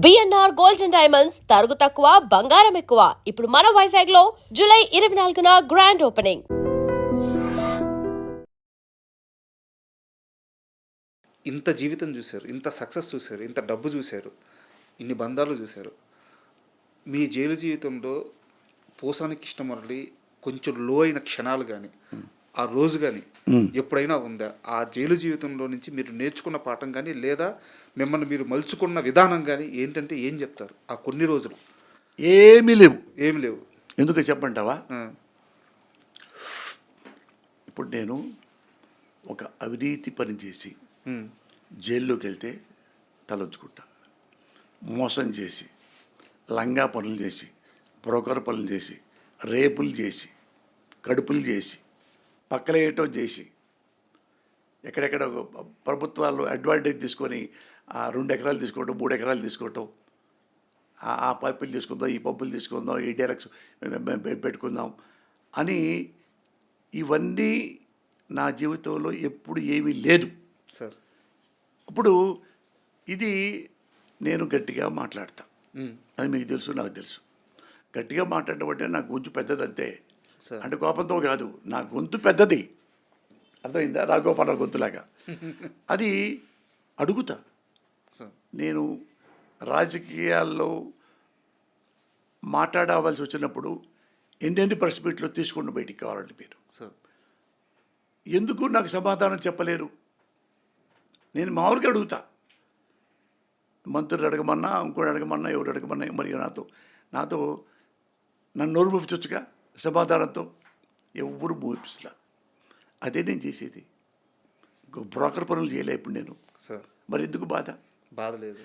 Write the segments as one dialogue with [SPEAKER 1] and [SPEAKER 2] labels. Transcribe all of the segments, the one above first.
[SPEAKER 1] BNR gold and diamonds తరుగు తక్కువ బంగారం ఎక్కువ. ఇప్పుడు మన వైజాగ్ లో జూలై 24న గ్రాండ్ ఓపెనింగ్.
[SPEAKER 2] ఇంత జీవితం చూశారు, ఇంత సక్సెస్ చూశారు, ఇంత డబ్బు చూశారు, ఇన్ని బంధాలు చూశారు. మీ జైలు జీవితంలో పోసాని కృష్ణమురళి కొంచెం లో అయిన క్షణాలు కానీ ఆ రోజు కానీ ఎప్పుడైనా ఉందా? ఆ జైలు జీవితంలో నుంచి మీరు నేర్చుకున్న పాఠం కానీ లేదా మిమ్మల్ని మీరు మలుచుకున్న విధానం కానీ ఏంటంటే ఏం చెప్తారు? ఆ కొన్ని రోజులు
[SPEAKER 3] ఏమీ లేవు. ఎందుకు చెప్పంటావా? ఇప్పుడు నేను ఒక అవినీతి పని చేసి జైల్లోకి వెళ్తే తలొచ్చుకుంటా, మోసం చేసి, లంగా పనులు చేసి, బ్రోకర్ పనులు చేసి, రేపులు చేసి, కడుపులు చేసి, పక్కలేయటం చేసి, ఎక్కడెక్కడ ప్రభుత్వాలు అడ్వాంటేజ్ తీసుకొని 2 ఎకరాలు తీసుకోవటం, 3 ఎకరాలు తీసుకోవటం, ఆ పైపులు తీసుకుందాం, ఈ పప్పులు తీసుకుందాం, ఈ డైలక్స్ పెట్టుకుందాం అని, ఇవన్నీ నా జీవితంలో ఎప్పుడు ఏమీ లేదు
[SPEAKER 2] సార్.
[SPEAKER 3] ఇప్పుడు ఇది నేను గట్టిగా మాట్లాడతా, అది మీకు తెలుసు, నాకు తెలుసు. గట్టిగా మాట్లాడటం అంటే నా గొంతు పెద్దది అంతే. అంటే కోపంతో కాదు, నా గొంతు పెద్దది, అర్థమైందా? రాఘోపాల గొంతులాగా. అది అడుగుతా. నేను రాజకీయాల్లో మాట్లాడవలసి వచ్చినప్పుడు ఎన్ని ప్రెస్ మీట్లో తీసుకుని బయటికి కావాలండి మీరు. ఎందుకు నాకు సమాధానం చెప్పలేరు? నేను మామూలుగా అడుగుతా. మంత్రులు అడగమన్నా, ఇంకోటి అడగమన్నా, ఎవరు అడగమన్నా, మరి నాతో నన్ను నోరు మూపించవచ్చుగా సమాధానంతో. ఎవరు మూపిస్తా. అదే నేను చేసేది. ఇంకో బ్రోకర్ పనులు చేయలే ఇప్పుడు నేను.
[SPEAKER 2] సార్
[SPEAKER 3] మరి ఎందుకు
[SPEAKER 2] బాధ లేదు.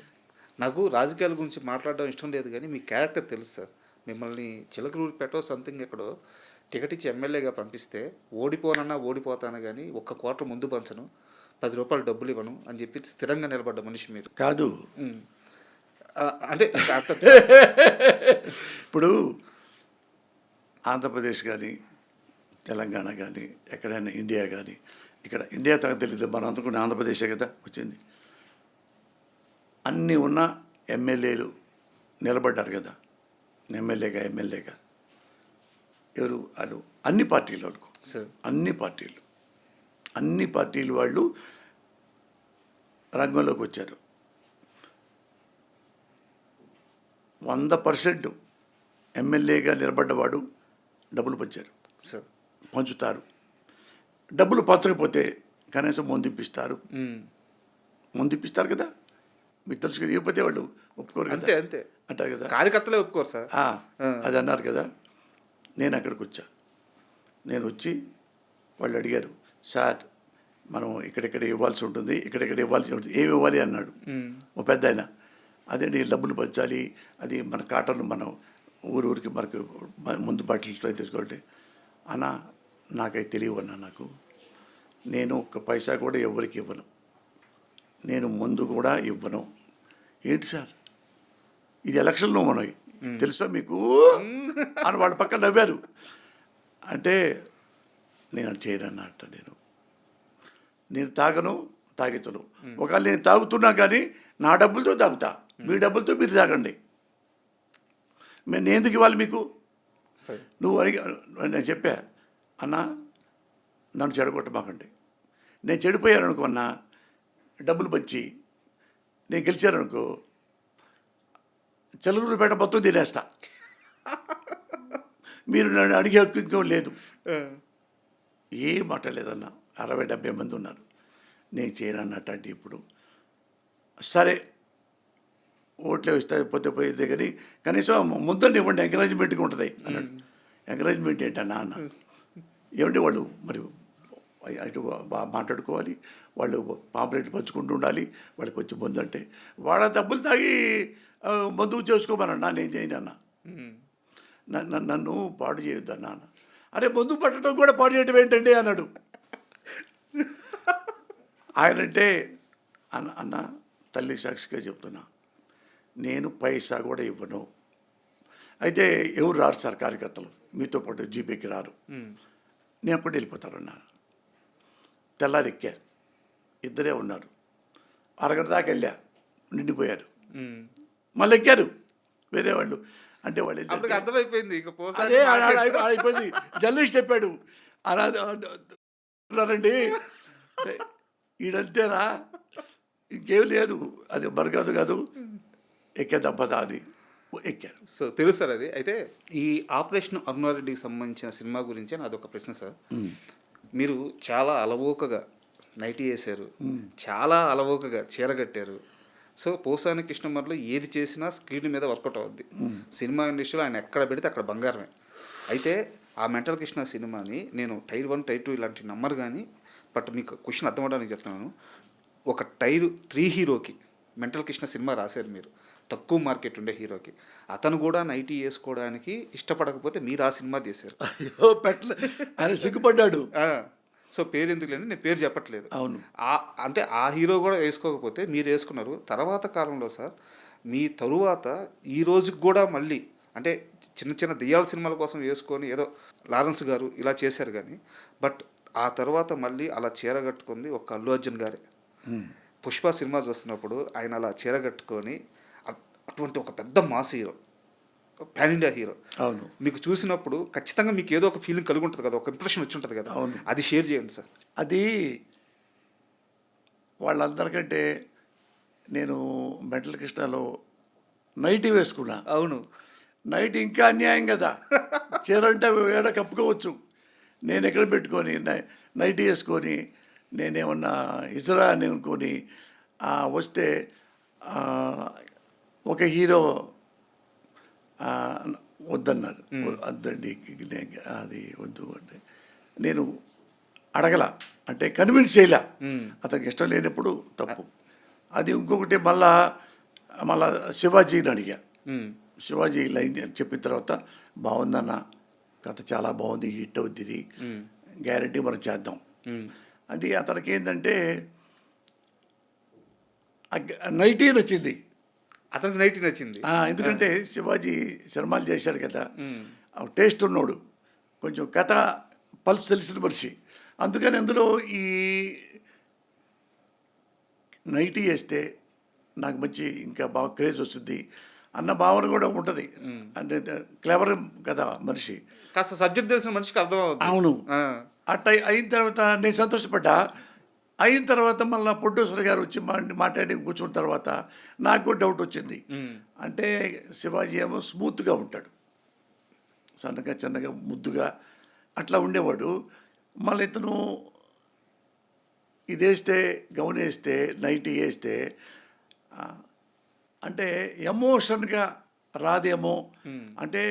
[SPEAKER 2] నాకు రాజకీయాల గురించి మాట్లాడడం ఇష్టం లేదు, కానీ మీ క్యారెక్టర్ తెలుసు సార్. మిమ్మల్ని చిలకలూరిపేటో సంథింగ్ ఎక్కడో టికెట్ ఇచ్చి ఎమ్మెల్యేగా పంపిస్తే ఓడిపోతాను కానీ 1 క్వార్టర్ ముందు పంచను, 10 రూపాయలు డబ్బులు ఇవ్వను అని చెప్పి స్థిరంగా నిలబడ్డ మనిషి మీరు
[SPEAKER 3] కాదు.
[SPEAKER 2] అంటే
[SPEAKER 3] ఇప్పుడు ఆంధ్రప్రదేశ్ కానీ, తెలంగాణ కానీ, ఎక్కడైనా ఇండియా కానీ, ఇక్కడ ఇండియా తగ్గ తెలియదు, మనం అనుకున్న ఆంధ్రప్రదేశే కదా వచ్చింది. అన్నీ ఉన్న ఎమ్మెల్యేలు నిలబడ్డారు కదా, ఎమ్మెల్యేగా ఎవరు? వాళ్ళు అన్ని పార్టీలు వాళ్ళకు, అన్ని పార్టీలు వాళ్ళు రంగంలోకి వచ్చారు. 100% ఎమ్మెల్యేగా నిలబడ్డవాడు డబ్బులు పంచుతారు. డబ్బులు పంచకపోతే కనీసం ముందిప్పిస్తారు కదా. మీకు తెలుసు కదా. ఇవ్వకపోతే వాళ్ళు ఒప్పుకోరు కదా.
[SPEAKER 2] అంతే
[SPEAKER 3] అంటారు కదా,
[SPEAKER 2] కార్యకర్తలే ఒప్పుకోరు సార్.
[SPEAKER 3] అది అన్నారు కదా. నేను అక్కడికి వచ్చి వాళ్ళు అడిగారు, సార్ మనం ఇక్కడెక్కడ ఇవ్వాల్సి ఉంటుంది, ఏమి ఇవ్వాలి అన్నాడు ఓ పెద్ద ఆయన. అదే డబ్బులు పంచాలి, అది మన కాటన్ మనం ఊరికి మనకు ముందు బాటిల్స్ తీసుకోండి అన్న. నాకైతే తెలియవన్నా, నేను 1 పైసా కూడా ఎవరికి ఇవ్వను, నేను ముందు కూడా ఇవ్వను. ఏంటి సార్ ఇది ఎలక్షన్లో మనవి తెలుసా మీకు అని వాళ్ళ పక్కన నవ్వారు. అంటే నేను అది చేయనన్నట్ట. నేను తాగించను. ఒకవేళ నేను తాగుతున్నా కానీ నా డబ్బులతో తాగుతా, మీ డబ్బులతో మీరు తాగండి. నేను ఎందుకు ఇవ్వాలి మీకు? నువ్వు అడిగి నేను చెప్పా, అన్నా నన్ను చెడగొట్టమాకండి. నేను చెడిపోయాను అనుకో అన్నా, డబ్బులు పంచి నేను గెలిచాననుకో, చిలకలూరిపేట మొత్తం తినేస్తా. మీరు నన్ను అడిగే హక్కు ఇంకో లేదు. ఏం మాట్లాడలేదన్నా. 60-70 మంది ఉన్నారు. నేను చేయనన్నట్టు. అంటే ఇప్పుడు సరే ఓట్లు వేస్తే పోయేదే కానీ కనీసం ముందండి ఇవ్వండి, ఎంకరేజ్మెంట్గా ఉంటుంది అన్నాడు. ఎంకరేజ్మెంట్ ఏంటన్నా అన్న? ఏమంటే వాళ్ళు మరి అటు మాట్లాడుకోవాలి, వాళ్ళు పాంప్లెట్లు పంచుకుంటూ ఉండాలి, వాళ్ళకి కొంచెం ముందు అంటే వాళ్ళ డబ్బులు తాగి మందుకు చేసుకోమన్నా. నేను చేయనన్నా. నన్ను పాడు చేయొద్దన్నా అన్న. అరే మందు పట్టడం కూడా పాడు చేయడం ఏంటండి అన్నాడు. ఆయనంటే అన్న తల్లి సాక్షిగా చెప్తున్నా, నేను పైసా కూడా ఇవ్వను. అయితే ఎవరు రారు సార్ కార్యకర్తలు, మీతో పాటు జీపీకి రారు, నేను అప్పుడు వెళ్ళిపోతారన్నా. తెల్లారెక్కా, 2 ఉన్నారు. అరగంట దాకా వెళ్ళా, నిండిపోయారు. మళ్ళీ ఎక్కారు వేరే వాళ్ళు. అంటే వాళ్ళు
[SPEAKER 2] అప్పటికి అర్థమైపోయింది ఇక పోసాని
[SPEAKER 3] అదే అయిపోయింది. జర్నలిస్ట్ చెప్పాడు అలా అన్నారండి, ఈడంతేనా ఇంకేం లేదు, అది మరకాదు కాదు, ఎక్కేద్దాం పద అని ఎక్కారు.
[SPEAKER 2] సో తెలుసు సార్ అది. అయితే ఈ ఆపరేషన్ అరుణారెడ్డికి సంబంధించిన సినిమా గురించి నాదొక ప్రశ్న సార్. మీరు చాలా అలవోకగా నైటీ వేశారు, చాలా అలవోకగా చీర కట్టారు. సో పోసాని కృష్ణమూర్తిలో ఏది చేసినా స్క్రీన్ మీద వర్కౌట్ అవుద్ది. సినిమా ఇండస్ట్రీలో ఆయన ఎక్కడ పెడితే అక్కడ బంగారమే. అయితే ఆ మెంటల్ కృష్ణ సినిమాని నేను టైర్ 1 టైర్ 2 ఇలాంటివి నమ్మరు కానీ, బట్ మీకు క్వశ్చన్ అర్థం అవడానికి చెప్తున్నాను. ఒక టైర్ 3 హీరోకి మెంటల్ కృష్ణ సినిమా రాశారు మీరు, తక్కువ మార్కెట్ ఉండే హీరోకి. అతను కూడా నైటీ వేసుకోవడానికి ఇష్టపడకపోతే మీరు ఆ సినిమా తీశారు.
[SPEAKER 3] అయ్యో పెట్టలే, ఆయన సిగ్గుపడ్డాడు.
[SPEAKER 2] సో పేరు ఎందుకు లేని నేను పేరు చెప్పట్లేదు.
[SPEAKER 3] అవును,
[SPEAKER 2] అంటే ఆ హీరో కూడా వేసుకోకపోతే మీరు వేసుకున్నారు. తర్వాత కాలంలో సార్ మీ తరువాత ఈ రోజుకి కూడా మళ్ళీ అంటే చిన్న చిన్న దెయ్యాల సినిమాల కోసం వేసుకొని ఏదో లారెన్స్ గారు ఇలా చేశారు కానీ, బట్ ఆ తర్వాత మళ్ళీ అలా చీర కట్టుకుంది ఒక అల్లు అర్జున్ గారే. పుష్ప సినిమా చూస్తున్నప్పుడు ఆయన అలా చీర కట్టుకొని అటువంటి ఒక పెద్ద mass hero, pan India hero.
[SPEAKER 3] అవును,
[SPEAKER 2] మీకు చూసినప్పుడు ఖచ్చితంగా మీకు ఏదో ఒక ఫీలింగ్ కలిగి ఉంటుంది కదా, ఒక ఇంప్రెషన్ వచ్చి ఉంటుంది కదా.
[SPEAKER 3] అవును,
[SPEAKER 2] అది షేర్ చేయండి సార్.
[SPEAKER 3] అది వాళ్ళందరికంటే నేను మెంటల్ కృష్ణలో నైటీ వేసుకున్నా.
[SPEAKER 2] అవును,
[SPEAKER 3] నైట్ ఇంకా అన్యాయం కదా, చీర అంటే ఏడ కప్పుకోవచ్చు, నేను ఎక్కడ పెట్టుకొని నైటీ వేసుకొని నేనేమన్నా ఇసరా అని అనుకొని వస్తే ఒక హీరో వద్దన్నారు. వద్దండి అది వద్దు అంటే నేను అడగల, అంటే కన్విన్స్ చేయలే, అతనికి ఇష్టం లేనప్పుడు తప్పు. అది ఇంకొకటి మళ్ళా శివాజీని అడిగా. శివాజీ లైన్ చెప్పిన తర్వాత బాగుందన్న, కథ చాలా బాగుంది, హిట్ అవుద్ది, ఇది గ్యారంటీ మనం చేద్దాం అంటే అతనికి ఏంటంటే నైటీ నచ్చింది.
[SPEAKER 2] అతనికి నైటీ నచ్చింది.
[SPEAKER 3] ఎందుకంటే శివాజీ సినిమాలు చేశాడు కదా, టేస్ట్ ఉన్నోడు, కొంచెం కథ పల్స్ తెలిసిన మనిషి. అందుకని అందులో ఈ నైటీ వేస్తే నాకు మంచి ఇంకా బాగా క్రేజ్ వస్తుంది అన్న భావన కూడా ఉంటుంది. అంటే క్లెవర్ కదా మనిషి,
[SPEAKER 2] కాస్త సబ్జెక్ట్ తెలిసిన మనిషికి అర్థం అవుతుంది.
[SPEAKER 3] అవును, అట్లా అయిన తర్వాత నేను సంతోషపడ్డా. అయిన తర్వాత మళ్ళీ ప్రొడ్యూసర్ గారు వచ్చి మాట్లాడి కూర్చున్న తర్వాత నాకు కూడా డౌట్ వచ్చింది. అంటే శివాజీ ఏమో స్మూత్గా ఉంటాడు, సన్నగా చిన్నగా ముద్దుగా అట్లా ఉండేవాడు. మళ్ళీ ఇతను ఇది వేస్తే, గౌన్ వేస్తే, నైటీ వేస్తే అంటే ఎమోషన్గా రాదేమో, అంటే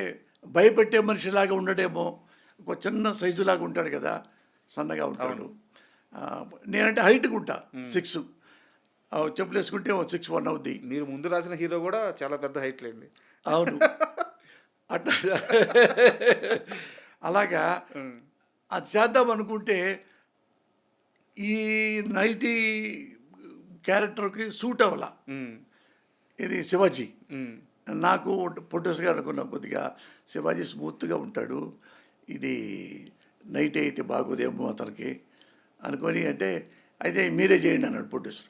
[SPEAKER 3] భయపెట్టే మనిషిలాగా ఉండడేమో, ఒక చిన్న సైజులాగా ఉంటాడు కదా, సన్నగా ఉంటాడు. నేనంటే హైట్గా ఉంటా, 6, చెప్పులు వేసుకుంటే 6'1" అవుద్ది.
[SPEAKER 2] మీరు ముందు రాసిన హీరో కూడా చాలా పెద్ద హైట్ లేండి.
[SPEAKER 3] అవును, అట్లా అలాగా అది చేద్దాం అనుకుంటే ఈ నైటీ క్యారెక్టర్కి సూట్ అవ్వాల. ఇది శివాజీ. నాకు ప్రొడ్యూసర్ గారు అనుకున్నాం, కొద్దిగా శివాజీ స్మూత్గా ఉంటాడు, ఇది నైట్ అయితే బాగోదేమో అతనికి అనుకొని, అంటే అయితే మీరే చేయండి అన్నాడు ప్రొడ్యూసర్.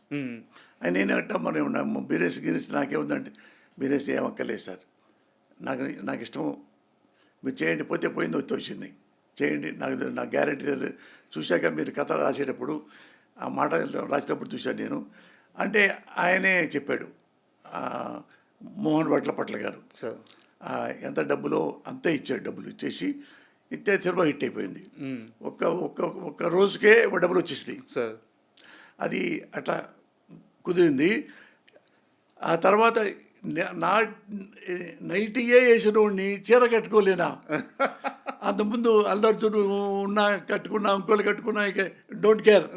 [SPEAKER 3] నేను అట్టా మరి బీరేసి గిరేసి నాకేముందంటే, బీరేసి ఏమక్కర్లేదు సార్, నాకు ఇష్టం, మీరు చేయండి, పోతే పోయింది వచ్చి వచ్చింది, చేయండి, నాకు గ్యారెంటీ చూశాక మీరు కథ రాసేటప్పుడు ఆ మాట రాసేటప్పుడు చూశాను నేను అంటే ఆయనే చెప్పాడు, మోహన్ వడ్లపట్ల గారు. ఎంత డబ్బులో అంతే ఇచ్చాడు, డబ్బులు ఇచ్చేసి ఇస్తే సినిమా హిట్ అయిపోయింది. ఒక్క రోజుకే డబ్బులు వచ్చేసినాయి. అది అట్లా కుదిరింది. ఆ తర్వాత నా నైటీయే వేసిన వాడిని చీర కట్టుకోలేనా, అంతకుముందు అల్లు అర్జున్ ఉన్నా కట్టుకున్నా, ఇంకోళ్ళు కట్టుకున్నా, ఇక డోంట్ కేర్.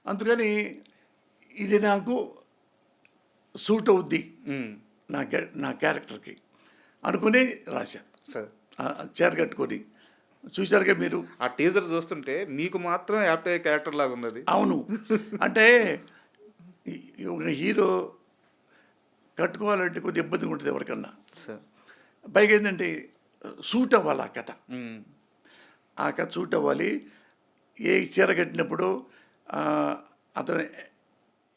[SPEAKER 3] అందుకని ఇది నాకు సూట్ అవుద్ది నా క్యారెక్టర్కి అనుకుని రాశాను చీర కట్టుకొని. చూశారుగా మీరు
[SPEAKER 2] ఆ టీజర్ చూస్తుంటే మీకు మాత్రం యాప్ట్ అయ్యే క్యారెక్టర్ లాగా ఉంది అది.
[SPEAKER 3] అవును, అంటే ఒక హీరో కట్టుకోవాలంటే కొద్దిగా ఇబ్బందిగా ఉంటుంది ఎవరికన్నా. పైగా ఏంటంటే సూట్ అవ్వాలి ఆ కథ, ఆ కథ సూట్ అవ్వాలి. ఏ చీర కట్టినప్పుడు అతని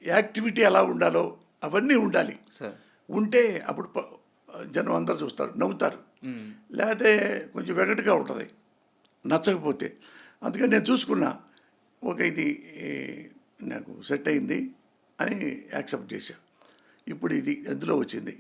[SPEAKER 3] యాక్టివిటీ ఎలా ఉండాలో అవన్నీ ఉండాలి. ఉంటే అప్పుడు జనం అందరూ చూస్తారు, నవ్వుతారు. లేకపోతే కొంచెం వెగటుగా ఉంటుంది నచ్చకపోతే. అందుకని నేను చూసుకున్నా, ఓకే ఇది నాకు సెట్ అయింది అని యాక్సెప్ట్ చేశా. ఇప్పుడు ఇది ఎందులో వచ్చింది.